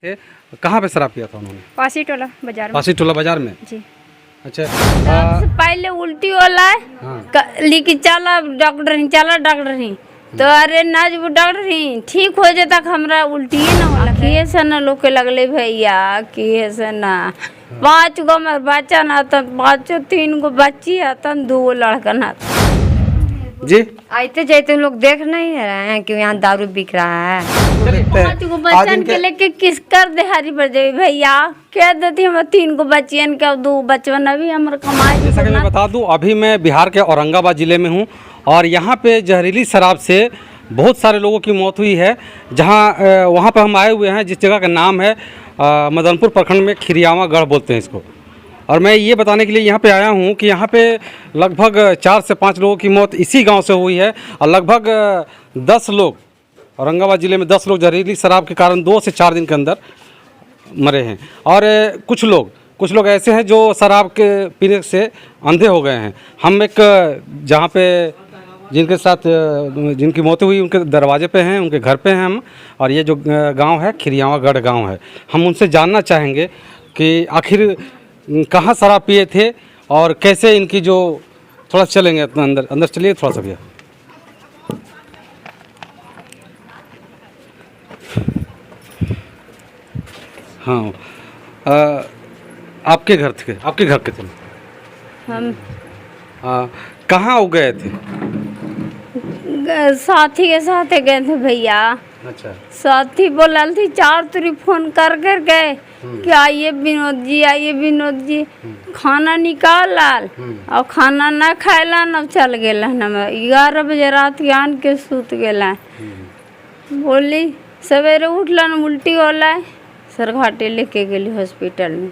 थे, कहाँ पे शराब पिया था उन्होंने? पासी टोला बाजार में। पासी टोला बाजार में? जी। अच्छा। सबसे पहले उल्टी होला है। हाँ। लेकिन चला डॉक्टर ही तो अरे ना जो डॉक्टर ही ठीक हो जाता हमरा उल्टी ही ना होला किए से ना लोग के लगले भैया किए से ना 5 गो मर बच्चा ना तो 3 गो बच्ची है तो 2 गो लड़का ना जी। आते जाते लोग देख नहीं रहे हैं कि यहाँ दारू बिक रहा है। 5 गो बच्चन के लेके किस कर देहारी पर जाए भैया कह देती हम 3 गो बच्चियन के 2 बचवन अभी हमारे कमाई। जैसा कि मैं बता दूं अभी मैं बिहार के औरंगाबाद ज़िले में हूं और यहाँ पे जहरीली शराब से बहुत सारे लोगों की मौत हुई है। जहाँ वहाँ पर हम आए हुए हैं जिस जगह का नाम है मदनपुर प्रखंड में खिरियावा गढ़ बोलते हैं इसको। और मैं ये बताने के लिए यहाँ पे आया हूँ कि यहाँ पे लगभग 4 से 5 लोगों की मौत इसी गांव से हुई है और लगभग 10 लोग औरंगाबाद ज़िले में 10 लोग जहरीली शराब के कारण 2 से 4 दिन के अंदर मरे हैं। और कुछ लोग ऐसे हैं जो शराब के पीने से अंधे हो गए हैं। हम एक जहाँ पे जिनके साथ जिनकी मौत हुई उनके दरवाजे पे हैं, उनके घर पे हैं हम। और ये जो गांव है खिरियावा गढ़ गांव है। हम उनसे जानना चाहेंगे कि आखिर कहाँ शराब पिए थे और कैसे इनकी जो थोड़ा चलेंगे अंदर चलिए थोड़ा सा भैया। हाँ आपके घर के थे हम कहाँ हो गए थे? साथी के साथ गए थे भैया। अच्छा। साथी बोला थी 4 तुरी फोन कर गए कि आइए विनोद जी खाना निकाल लाल और खाना ना खाएला न चल गेला न 11 बजे रात के आन के सूत गेला। बोली सवेरे उठला न उल्टी होला सरघाटे लेके गेली हॉस्पिटल में।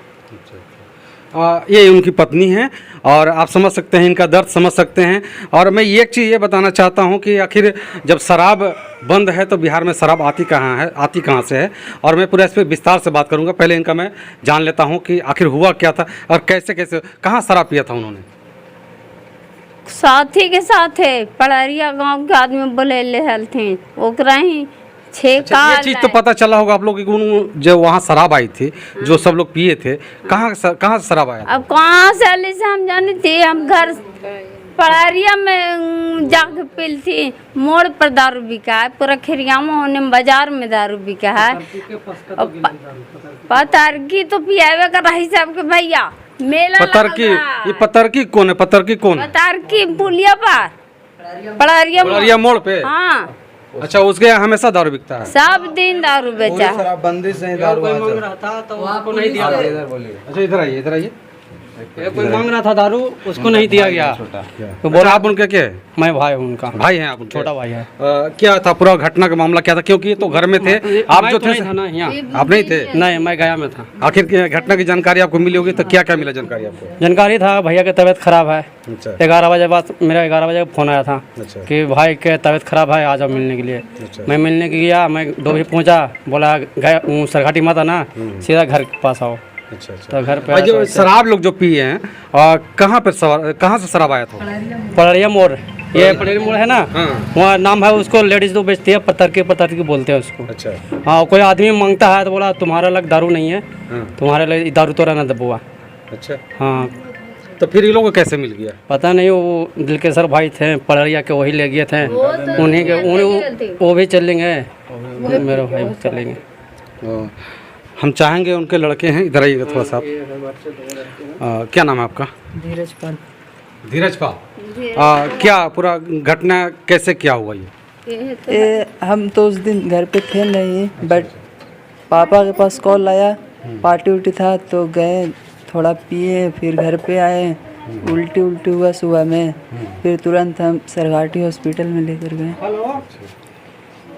ये उनकी पत्नी है और आप समझ सकते हैं इनका दर्द समझ सकते हैं। और मैं एक चीज़ ये बताना चाहता हूँ कि आखिर जब शराब बंद है तो बिहार में शराब आती कहाँ से है। और मैं पूरा इस पर विस्तार से बात करूँगा। पहले इनका मैं जान लेता हूँ कि आखिर हुआ क्या था और कैसे कहाँ शराब पिया था उन्होंने। साथी के साथ है पड़रिया गांव के आदमी बोले ले हलथिन ओकरा ही ये चीज़ तो पता चला होगा आप लोग कि जब वहाँ शराब आई थी जो सब लोग पिए थे कहाँ से शराब आया? अब कहाँ से आली से हम जानी थी। हम घर पड़ारिया में जाके पील थी। मोड़ पर दारू बिका है पूरा खिरियामा होने में बाजार में दारू बिका है। पतरकी तो पियावे का रही सबके भैया मेला ये पतरकी कौन है? पतरकी पुलिया पर पड़ारिया मोड़ पे। हाँ। अच्छा उसके यहाँ हमेशा दारू बिकता है? सब दिन दारू बेचा। शराबबंदी से दारू मांग रहा था तो उसको नहीं दिया। अच्छा इधर आइए। कोई मांग रहा था दारू उसको नहीं दिया गया। तो बोला आप उनके क्या है? मैं भाई हूँ उनका। भाई हैं आप उनके? छोटा भाई है। क्या था पूरा घटना का मामला क्या था? क्योंकि ये तो घर में थे आप जो थे ना यहाँ आप नहीं थे? नहीं मैं गया में था। आखिर घटना की जानकारी आपको मिली होगी तो क्या क्या मिला जानकारी आपको? जानकारी था भैया की तबीयत खराब है। अच्छा। 11 बजे बाद मेरा 11 बजे फोन आया था कि भाई के तबीयत खराब है आ जाओ मिलने के लिए। मैं मिलने के गया मैं 2 बजे पहुँचा बोला गया सरघाटी माता ना सीधा घर के पास आओ। अच्छा। तो घर पे जो शराब लोग जो पिए हैं कहाँ से शराब आया था? पड़रिया मोड़ ये पड़रिया मोड़ है ना वहाँ नाम है उसको लेडीज तो बेचती है पतरकी बोलते हैं उसको। अच्छा। हाँ कोई आदमी मांगता है तो बोला तुम्हारा लग दारू नहीं है तुम्हारे लिए दारू तो रहना दबुआ। अच्छा। हाँ तो फिर ये लोगों को कैसे मिल गया? पता नहीं वो दिलकेसर भाई थे पड़रिया के वही ले गए थे उन्हीं के वो भी चलेंगे मेरे भाई भी चलेंगे। हम चाहेंगे उनके लड़के हैं इधर आइएगा थोड़ा सा। क्या नाम है आपका? धीरज पाल। क्या पूरा घटना कैसे क्या हुआ ये? हम तो उस दिन घर पे थे नहीं बट पापा के पास कॉल आया पार्टी था तो गए थोड़ा पिए फिर घर पे आए उल्टी हुआ सुबह में फिर तुरंत हम सरघाटी हॉस्पिटल में लेकर गए।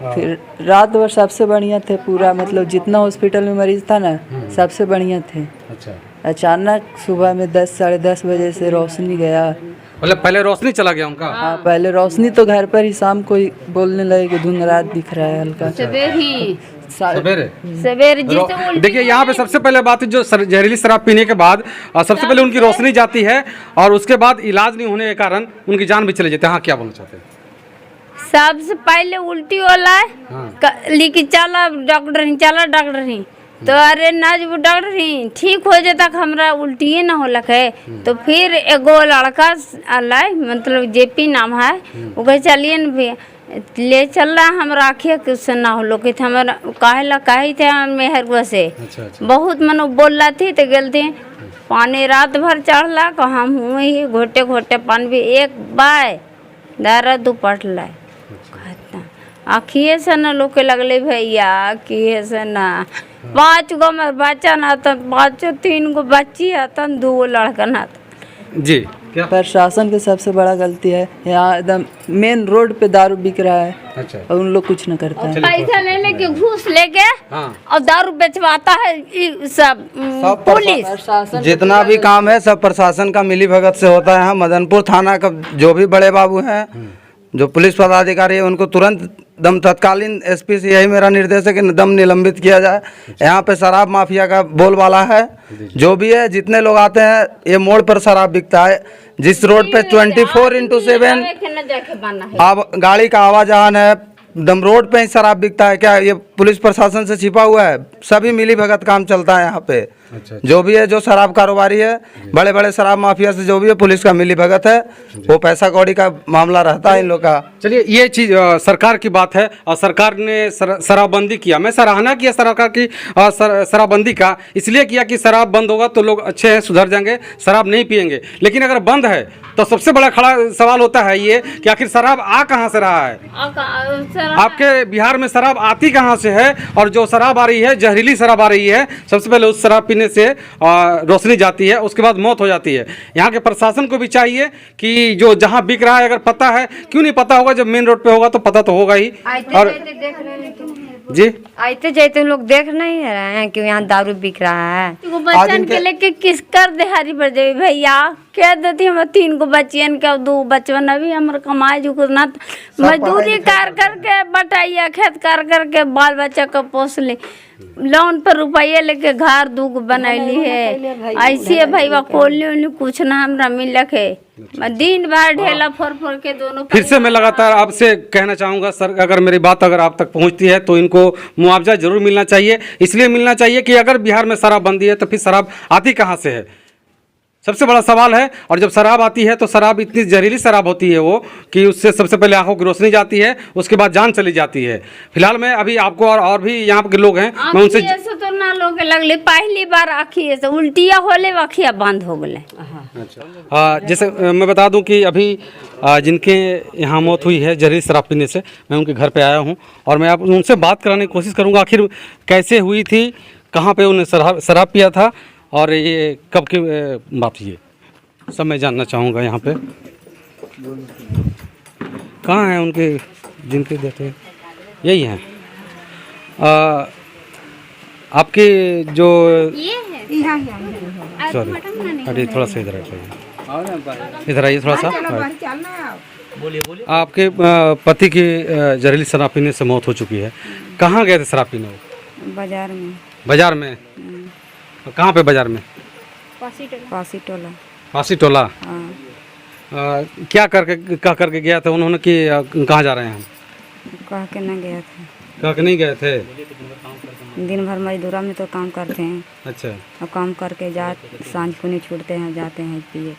फिर रात भर सबसे बढ़िया थे पूरा मतलब जितना हॉस्पिटल में मरीज था ना सबसे बढ़िया थे। अच्छा। अचानक सुबह में 10 साढ़े 10 बजे से रोशनी गया। मतलब पहले रोशनी चला गया उनका? हाँ पहले रोशनी तो घर पर ही शाम को ही बोलने लगे कि धुंधरात दिख रहा है हल्का सवेरे। देखिए यहाँ पे सबसे पहले बात है जो जहरीली शराब पीने के बाद सबसे पहले उनकी रोशनी जाती है और उसके बाद इलाज नहीं होने के कारण उनकी जान भी चली जाती है। हाँ क्या बोलना चाहते हैं? सबसे पहले उल्टी होला है लेकिन चला डॉक्टर ही तो अरे ना जब डॉक्टर ही ठीक हो जाता हमरा उल्टी ना हो लगे तो फिर एगो लड़का लाए मतलब जेपी नाम है वो कहे चलिए न भैया ले चल रहा हमरा आखिए कि उससे ना हो लोग हमारा काहेला कही थे मेहरगुआ से बहुत मनो बोल रहा थी तो गलती पानी रात भर चढ़ला को हम हुए ही घोटे घोटे पानी भी एक बाय दारा दुपट लाए आखिए से न लोग लगले भैया आखिए से ना 5 गो में बच्चा ना तो 3 गो बच्ची है तो 2 गो लड़का ना जी क्या प्रशासन की सबसे बड़ा गलती है, यहाँ एकदम मेन रोड पे दारू बिक रहा है। अच्छा और उन लोग कुछ न करते हैं। पैसा ले लेके घूस लेके हाँ। और दारू बेचवाता है ये सब पुलिस। जितना भी काम है सब प्रशासन का मिली भगत से होता है। यहाँ मदनपुर थाना का जो भी बड़े बाबू हैं, जो पुलिस पदाधिकारी है, उनको तुरंत दम तत्कालीन एसपी से यही मेरा निर्देश है कि दम निलंबित किया जाए। यहाँ पे शराब माफिया का बोलबाला है, जो भी है, जितने लोग आते हैं ये मोड़ पर शराब बिकता है। जिस रोड पे 24/7 अब गाड़ी का आवाजान है, दम रोड पे ही शराब बिकता है। क्या ये पुलिस प्रशासन से छिपा हुआ है? सभी मिली भगत काम चलता है यहाँ पे। अच्छा। जो भी है, जो शराब कारोबारी है, बड़े बड़े शराब माफिया से जो भी है, पुलिस का मिली भगत है। वो पैसा कौड़ी का मामला रहता है इन लोग का। चलिए ये चीज़ सरकार की बात है और सरकार ने शराबबंदी किया। मैं सराहना किया सरकार की शराबबंदी का, इसलिए किया कि शराब बंद होगा तो लोग अच्छे हैं, सुधर जाएंगे, शराब नहीं पिएंगे। लेकिन अगर बंद है तो सबसे बड़ा खड़ा सवाल होता है ये कि आखिर शराब आ कहाँ से रहा है? आपके बिहार में शराब आती कहाँ से है? और जो शराब आ रही है, जहरीली शराब आ रही है, सबसे पहले उस शराब पीने से रोशनी जाती है, उसके बाद मौत हो जाती है। यहाँ के प्रशासन को भी चाहिए कि जो जहाँ बिक रहा है, अगर पता है, क्यों नहीं पता होगा, जब मेन रोड पे होगा तो पता तो होगा ही। और जी आते जाते लोग देख नहीं रहे हैं कि यहाँ दारू बिक रहा है। वो बच्चन के लेके किस कर देहारी पर जाए भैया, कह देती हम 3 गो बच्चियन के 2 बचवन अभी हमारे कमाई जो ना मजदूरी कर करके बटाइया खेत कर करके बाल बच्चा को पोस ले, लोन पर रुपया लेके घर 2 गो बनैली है। ऐसी है भैया कोली कुछ ना हमरा मिल है, दिन भर ढेला फोर फोर के दोनों। फिर से मैं लगातार आपसे कहना चाहूँगा सर, अगर मेरी बात अगर आप तक पहुँचती है तो इनको मुआवजा जरूर मिलना चाहिए। इसलिए मिलना चाहिए कि अगर बिहार में शराबबंदी है तो फिर शराब आती कहाँ से है, सबसे बड़ा सवाल है। और जब शराब आती है तो शराब इतनी जहरीली शराब होती है वो कि उससे सबसे पहले आंखों की रोशनी जाती है, उसके बाद जान चली जाती है। फिलहाल मैं अभी आपको और भी यहाँ के लोग हैं, मैं उनसे तो ना लोग लगले पहली बार आखिए से उल्टिया होले अखिया बंद हो गए। जैसे मैं बता दूं कि अभी जिनके यहाँ मौत हुई है जहरीली शराब पीने से, मैं उनके घर पे आया हूँ और मैं आप उनसे बात कराने की कोशिश करूँगा आखिर कैसे हुई थी, कहाँ पे उन्हें शराब पिया था और ये कब की बात है, सब मैं जानना चाहूँगा। यहाँ पे कहाँ हैं उनके जिनके देते यही हैं? आपके जो सॉरी अरे थोड़ा सा इधर इधर आइए थोड़ा सा। आपके पति की जहरीली शराब पीने से मौत हो चुकी है, कहाँ गए थे शराब पीने? बाजार में। बाजार में? कहाँ पे बाजार में? पासी टोला। हाँ। क्या करके गया था उन्होंने कि कहाँ जा रहे हैं हम? कह के ना गया था। कह के नहीं गए थे? दिन भर मजदूरा में तो काम करते हैं। अच्छा। और काम करके सांझ को नहीं छूटते हैं, जाते हैं पिए।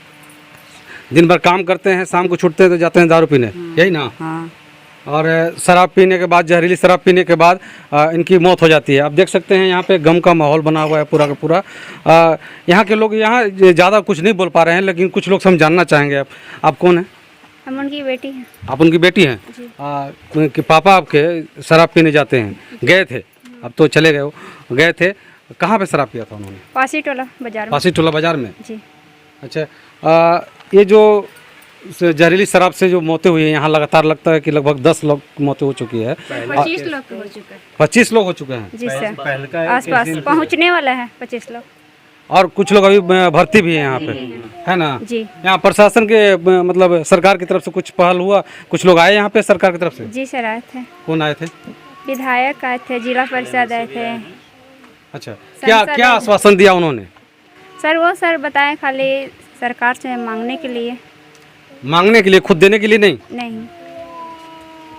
दिन भर काम करते हैं, शाम को छूटते हैं तो जाते हैं दारू पीने। हाँ। यही ना? हाँ। और शराब पीने के बाद, जहरीली शराब पीने के बाद इनकी मौत हो जाती है। आप देख सकते हैं यहाँ पे गम का माहौल बना हुआ है पूरा का पूरा। यहाँ के लोग यहाँ ज़्यादा कुछ नहीं बोल पा रहे हैं, लेकिन कुछ लोग हम जानना चाहेंगे। आप कौन हैं? हम उनकी बेटी हैं। आप उनकी बेटी हैं? कि पापा आपके शराब पीने जाते हैं, गए थे, अब तो चले गए, वो गए थे, कहाँ पे शराब पिया था उन्होंने? पासी टोला बाजार में। पासी टोला बाजार में जी। अच्छा। ये जो जहरीली शराब से जो मौतें हुई है यहाँ, लगातार लगता है कि लगभग 10 लोग मौतें हो चुकी है। 25 लोग हो चुके हैं। 25 लोग हो चुके हैं जी सर, आसपास पहुंचने वाला है 25 लोग। और कुछ लोग अभी भर्ती भी हैं यहाँ पे, है ना? जी। यहाँ प्रशासन के मतलब सरकार की तरफ से कुछ पहल हुआ? कुछ लोग आए यहाँ पे सरकार की तरफ से? जी सर, आए थे। कौन आए थे? विधायक आए थे, जिला परिषद आए थे। अच्छा, क्या आश्वासन दिया उन्होंने? सर वो सर बताए खाली सरकार से मांगने के लिए। मांगने के लिए, खुद देने के लिए नहीं? नहीं।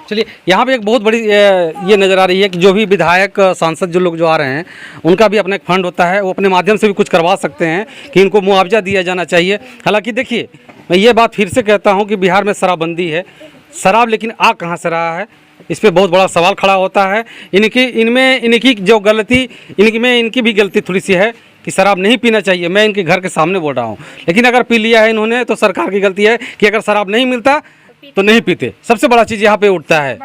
चलिए, यहाँ पे एक बहुत बड़ी ये नज़र आ रही है कि जो भी विधायक सांसद जो लोग जो आ रहे हैं उनका भी अपना एक फंड होता है, वो अपने माध्यम से भी कुछ करवा सकते हैं कि इनको मुआवजा दिया जाना चाहिए। हालांकि देखिए, मैं ये बात फिर से कहता हूँ कि बिहार में शराबबंदी है, शराब लेकिन आ कहाँ से रहा है, इस पर बहुत बड़ा सवाल खड़ा होता है। इनकी जो गलती, इनकी भी गलती थोड़ी सी है कि शराब नहीं पीना चाहिए। मैं इनके घर के सामने बोल रहा हूँ, लेकिन अगर पी लिया है इन्होंने तो सरकार की गलती है कि अगर शराब नहीं मिलता तो नहीं पीते। सबसे बड़ा चीज़ यहाँ पे उठता है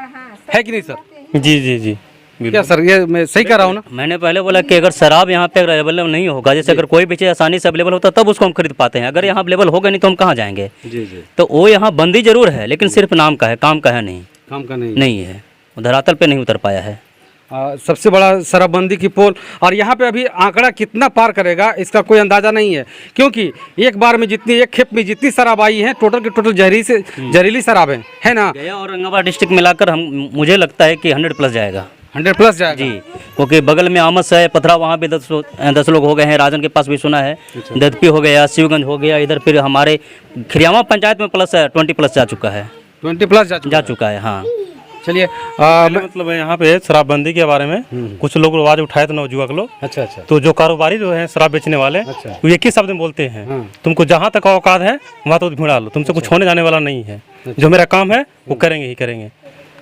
कि नहीं सर? जी जी जी, क्या सर, ये मैं सही कह रहा हूँ ना? मैंने पहले बोला कि अगर शराब यहाँ पे अवेलेबल नहीं होगा, जैसे अगर कोई भी चीज़ आसानी से अवेलेबल होता तब उसको हम खरीद पाते हैं। अगर यहाँ अवेलेबल होगा नहीं तो हम कहाँ जाएंगे? जी जी, तो वो यहाँ बंदी जरूर है, लेकिन सिर्फ नाम का है, काम का है नहीं। काम का नहीं नहीं है, वो धरातल पे नहीं उतर पाया है। सबसे बड़ा शराबबंदी की पोल। और यहाँ पे अभी आंकड़ा कितना पार करेगा इसका कोई अंदाज़ा नहीं है, क्योंकि एक बार में एक खेप में जितनी शराब आई है, टोटल की टोटल जहरीली शराबें है ना। गया और औरंगाबाद डिस्ट्रिक्ट मिलाकर मुझे लगता है कि 100 प्लस जाएगा। 100 प्लस जाएगा जी, क्योंकि बगल में आमस है, पथरा, वहाँ भी 10 लोग हो गए हैं। राजन के पास भी सुना है, ददपी हो गया, शिवगंज हो गया, इधर फिर हमारे खिरियावा पंचायत में प्लस है, 20 प्लस जा चुका है। 20 प्लस जा चुका है। हाँ, चलिए, मतलब यहाँ पे शराबबंदी के बारे में कुछ लोग आवाज उठाए थे, नौजुवक लोग। अच्छा अच्छा, तो जो कारोबारी जो है शराब बेचने वाले, वो एक ही शब्द में बोलते हैं, तुमको जहाँ तक औकात है वहाँ तो भिड़ा लो, तुमसे कुछ होने जाने वाला नहीं है, जो मेरा काम है वो करेंगे ही करेंगे।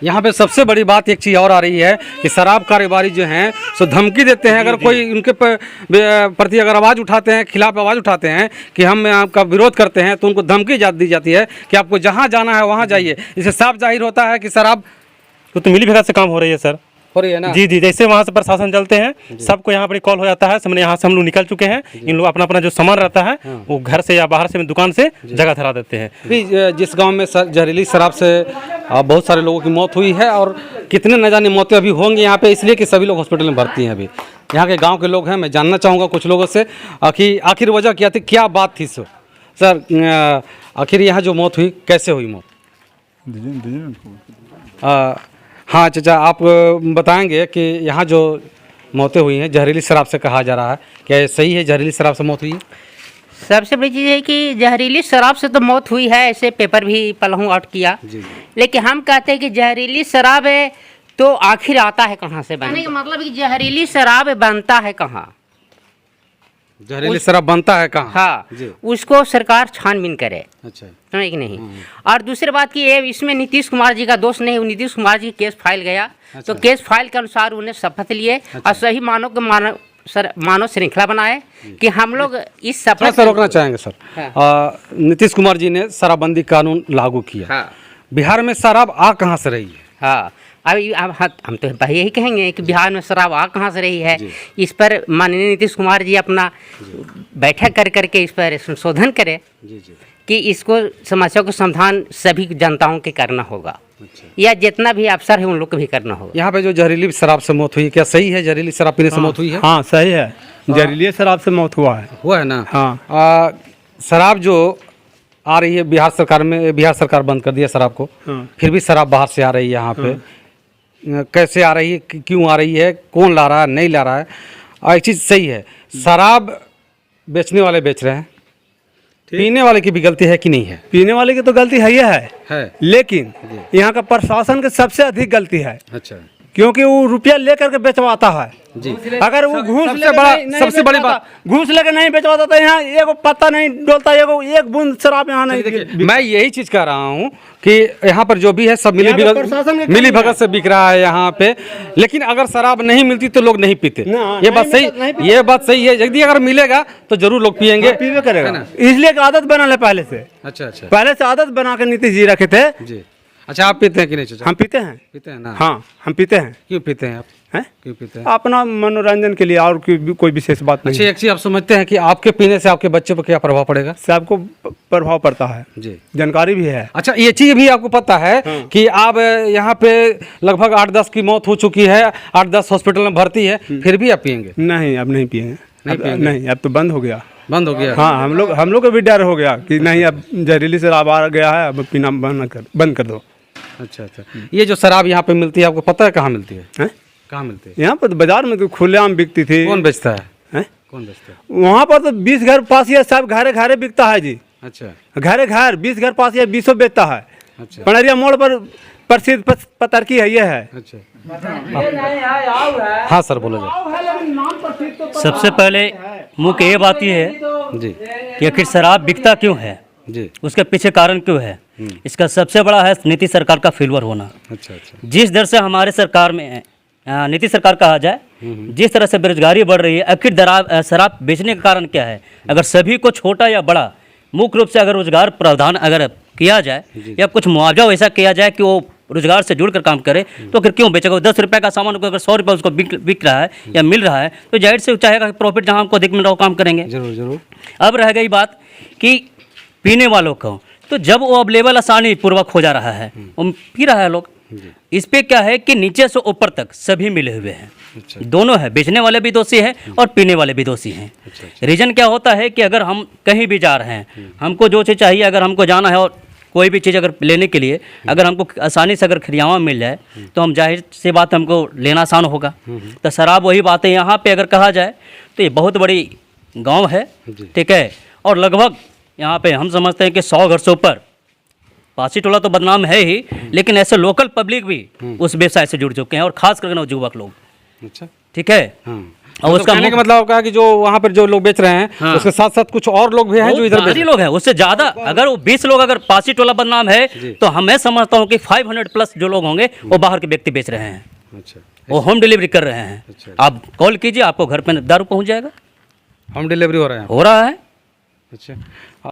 यहाँ पे सबसे बड़ी बात एक चीज़ और आ रही है कि शराब कारोबारी जो हैं सो धमकी देते हैं। अगर कोई उनके प्रति अगर आवाज़ उठाते हैं, खिलाफ आवाज़ उठाते हैं कि हम आपका विरोध करते हैं, तो उनको धमकी दी जाती है कि आपको जहाँ जाना है वहाँ जाइए। इससे साफ जाहिर होता है कि शराब तो मिली भगत से काम हो रही है सर। हो रही है ना? जी जी, जैसे वहाँ से प्रशासन चलते हैं, सबको यहाँ पर कॉल हो जाता है, सामने यहाँ से हम लोग निकल चुके हैं, इन लोग अपना अपना जो सामान रहता है वो घर से या बाहर से दुकान से जगह धरा देते हैं। अभी जिस गांव में जहरीली शराब से बहुत सारे लोगों की मौत हुई है, और कितने न जाने मौतें अभी होंगी यहाँ पे, इसलिए कि सभी लोग हॉस्पिटल में भर्ती हैं। अभी यहाँ के गाँव के लोग हैं, मैं जानना चाहूँगा कुछ लोगों से कि आखिर वजह क्या थी, क्या बात थी सर? आखिर यहाँ जो मौत हुई कैसे हुई मौत? हाँ चाचा, आप बताएंगे कि यहाँ जो मौतें हुई हैं जहरीली शराब से कहा जा रहा है, क्या ये सही है? जहरीली शराब से मौत हुई है? सबसे बड़ी चीज़ है कि जहरीली शराब से तो मौत हुई है, ऐसे पेपर भी पलहू आउट किया। लेकिन हम कहते हैं कि जहरीली शराब है तो आखिर आता है कहाँ से बनने का मतलब कि जहरीली शराब बनता है कहाँ? जहरीली शराब बनता है कहाँ? हाँ, उसको सरकार छानबीन करे। अच्छा, समझ कि नहीं? और दूसरी बात की ये, इसमें नीतीश कुमार जी का दोष नहीं। नीतीश कुमार जी केस फाइल गया, तो केस फाइल के अनुसार उन्हें शपथ लिए और सही मानव श्रृंखला बनाए कि हम लोग इस शपथ से रोकना चाहेंगे सर। नीतीश कुमार जी ने शराबबंदी कानून लागू किया, बिहार में शराब आ कहाँ से रही है? हाँ, अब हम तो यही कहेंगे कि बिहार में शराब आ कहाँ से रही है। इस पर माननीय नीतीश कुमार जी अपना बैठक कर करके इस पर संशोधन करें कि इसको समस्या को समाधान सभी जनताओं के करना होगा, या जितना भी अफसर है उन लोग को भी करना होगा। यहाँ पे जो जहरीली शराब से मौत हुई, क्या सही है? जहरीली शराब पीने से मौत हुई है? हाँ सही है, जहरीली शराब से मौत हुआ है ना? हाँ। शराब जो आ रही है बिहार सरकार बंद कर दिया शराब को, फिर भी शराब बाहर से आ रही है यहाँ पे। कैसे आ रही है, क्यों आ रही है, कौन ला रहा है, नहीं ला रहा है? एक चीज़ सही है, शराब बेचने वाले बेच रहे हैं, पीने वाले की भी गलती है कि नहीं है? पीने वाले की तो गलती है, लेकिन यहाँ का प्रशासन की सबसे अधिक गलती है। अच्छा, क्योंकि वो रुपया लेकर के बेचवाता है जी। अगर वो सबसे बड़ी बात घूस लेकर नहीं बेचवाता तो यहाँ एक पत्ता नहीं डोलता, एक बूंद शराब यहाँ नहीं। मैं यही चीज कह रहा हूँ कि यहाँ पर जो भी है सब मिली भगत से बिक रहा है यहाँ पे। लेकिन अगर शराब नहीं मिलती तो लोग नहीं पीते, ये बात सही है। यदि अगर मिलेगा तो जरूर लोग पियेंगे, पीवे करेगा, इसलिए आदत बना ले पहले से। अच्छा, पहले से आदत बना के नीतीश जी रखे थे जी। अच्छा, आप पीते हैं कि नहीं चाचा? हम पीते हैं ना। हाँ, हम पीते हैं। क्यों पीते हैं आप? क्यों पीते हैं? अपना मनोरंजन के लिए, और कोई विशेष बात नहीं। अच्छा, एक चीज आप समझते हैं कि आपके पीने से आपके बच्चों पर क्या प्रभाव पड़ेगा? सबको प्रभाव पड़ता है जी, जानकारी भी है। अच्छा, ये चीज भी आपको पता है कि आप यहाँ पे लगभग 8-10 की मौत हो चुकी है, 8-10 हॉस्पिटल में भर्ती है, फिर भी आप पियेंगे? नहीं, अब नहीं पियेंगे। नहीं, अब तो बंद हो गया। हाँ, हम लोग को भी डर हो गया कि नहीं, अब जहरीली शराब आ गया है, अब पीना बंद कर दो। अच्छा, ये जो शराब यहाँ पे मिलती है आपको पता है कहाँ मिलती है? कहाँ मिलती है? यहाँ पर बाजार में तो खुलेआम बिकती थी। कौन बेचता है? कौन बेचता है? वहाँ पर तो 20 घर पास या सब घरे बिकता है जी। अच्छा, घर 20 घर पास या 20 बेचता है। अच्छा, पनरिया मोड़ पर प्रसिद्ध पतरकी है ये है। अच्छा हाँ सर बोलो जी। सबसे पहले मुख्य ये बात ये है जी कि आखिर शराब बिकता क्यों है, जी उसके पीछे कारण क्यों है। इसका सबसे बड़ा है नीति सरकार का फेलवर होना। अच्छा अच्छा जिस दर से हमारे सरकार में नीति सरकार कहा जाए, जिस तरह से बेरोजगारी बढ़ रही है, आखिर शराब बेचने का कारण क्या है। अगर सभी को छोटा या बड़ा मुख्य रूप से अगर रोजगार प्रावधान अगर किया जाए या कुछ मुआवजा वैसा किया जाए कि वो रोजगार से जुड़कर काम करे, तो फिर क्यों बेचेगा। 10 रुपये का सामान को अगर 100 रुपये उसको बिक रहा है या मिल रहा है, तो जाहिर से चाहेगा प्रॉफिट जहाँ हमको अधिक मिल रहा हो काम करेंगे। जरूर जरूर। अब रह गई बात कि पीने वालों को, तो जब वो अवेलेबल आसानी पूर्वक हो जा रहा है, वो पी रहा है लोग। इस पे क्या है कि नीचे से ऊपर तक सभी मिले हुए हैं। दोनों है, बेचने वाले भी दोषी हैं और पीने वाले भी दोषी हैं। रीजन क्या होता है कि अगर हम कहीं भी जा रहे हैं, हमको जो चीज़ चाहिए, अगर हमको जाना है और कोई भी चीज़ अगर लेने के लिए अगर हमको आसानी से अगर खरियावा मिल जाए, तो हम जाहिर सी बात हमको लेना आसान होगा। तो शराब वही बात है। यहाँ पे अगर कहा जाए तो ये बहुत बड़ी गांव है, ठीक है, और लगभग यहाँ पे हम समझते हैं कि 100 घर से ऊपर, पासी टोला तो बदनाम है ही, लेकिन ऐसे लोकल पब्लिक भी उस व्यवसाय से जुड़ चुके हैं, और खास करके युवक लोग। अच्छा ठीक है। और उसका कहने का मतलब क्या है कि जो वहाँ पर जो लोग बेच रहे हैं, उसके साथ साथ कुछ और लोग भी हैं जो इधर बेच रहे हैं। लोग हैं, उससे ज़्यादा अगर वो 20 लोग अगर पासी टोला बदनाम है, तो हमें समझता हूँ कि 500 प्लस जो लोग होंगे वो बाहर के व्यक्ति बेच रहे हैं। अच्छा वो होम डिलीवरी कर रहे हैं। आप कॉल कीजिए, आपको घर पे दारू पहुँच जाएगा। होम डिलीवरी हो रहा है। हो रहा है। अच्छा